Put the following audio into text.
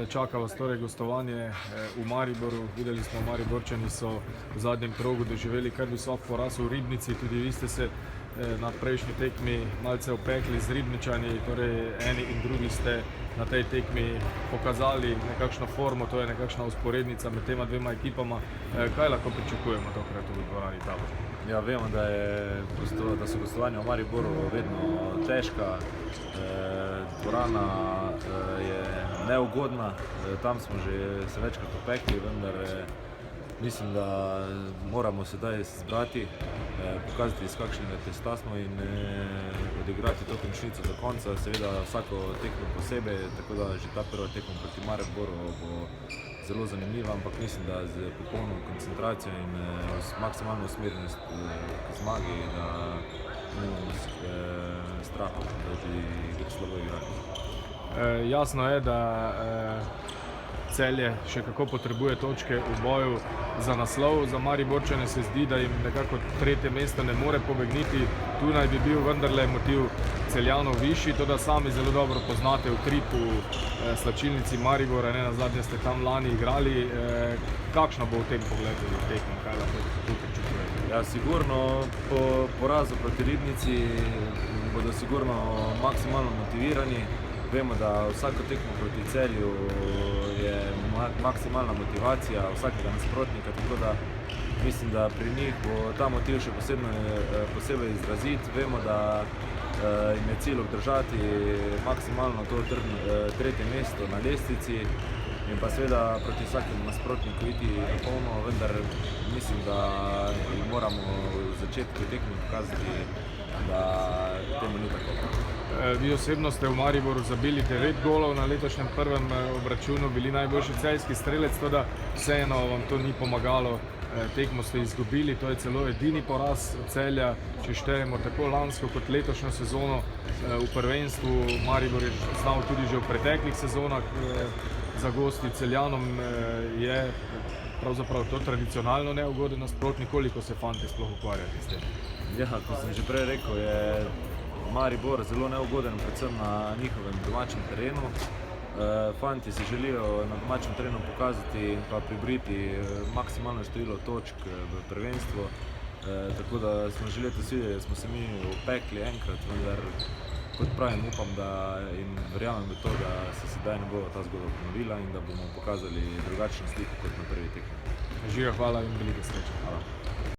Čaka vas torej gostovanje v Mariboru. Videli smo, Mariborčani so v zadnjem krogu doživeli kar visok poraz v Ribnici. Tudi vi ste se na prejšnji tekmi malce opekli z Ribničani, torej eni in drugi ste na tej tekmi pokazali nekakšno formo, to je nekakšna usporednica med tema dvema ekipama. Kaj lahko pričakujemo tokrat v dvorani Tabor? Ja, vemo, da so gostovanja v Mariboru vedno težka. Dvorana je neugodna, tam smo že se večkrat opekli, vendar mislim, da moramo sedaj zbrati, pokazati, iz kakšnega testa smo in odigrati to končnico do konca. Seveda vsako tekmo posebej, tako da že ta prva tekma proti Mariboru bo zelo zanimiva, ampak mislim, da z popolno koncentracijo in maksimalno usmerjenost k zmagi, da nimamo straha, da bi slabo igrali. Jasno je, da Celje še kako potrebuje točke v boju za naslov. Za Mariborčane se zdi, da jim nekako tretje mesto ne more pobegniti. Tu naj bi bil vendarle motiv Celjanov višji, to da sami zelo dobro poznate utrip v slačilnici Maribora, ne nazadnje ste tam lani igrali. Kakšno bo v tem pogledu tekmo, kaj lahko tu pričakujete? Ja, sigurno po porazu proti Ribnici bodo sigurno maksimalno motivirani. Vemo, da vsako tekmo proti Celju je maksimalna motivacija vsakega nasprotnika, tako da mislim, da pri njih bo ta motiv še posebej izrazit. Vemo, da jim je cilj obdržati maksimalno to tretje mesto na lestvici in pa seveda proti vsakemu nasprotniku iti na polno, vendar mislim, da moramo v začetku tekme pokazati, da temu ni tako. Vi osebno ste v Mariboru zabili 9 golov na letošnjem prvem obračunu, bili najboljši celjski strelec, toda vseeno vam to ni pomagalo. Tekmo ste izgubili, to je celo edini poraz Celja, če štejemo tako lansko kot letošnjo sezono v prvenstvu. Maribor je znal tudi že v preteklih sezonah zagostiti. Celjanom je pravzaprav to tradicionalno neugoden nasprotnik. Koliko se fanti sploh ukvarjate s tem? Ja, kot sem že prej rekel, je Maribor zelo neugoden, predvsem na njihovem domačem terenu. Fanti se želijo na domačem terenu pokazati in pa pribriti maksimalno število točk v prvenstvu. Tako da smo že letos videli, da smo se mi opekli enkrat, vendar kot pravim, upam in verjamem v to, da se sedaj ne bo ta zgodba ponovila in da bomo pokazali drugačno sliko kot na prvi tekmi. Žiga, hvala in veliko sreče. Hvala.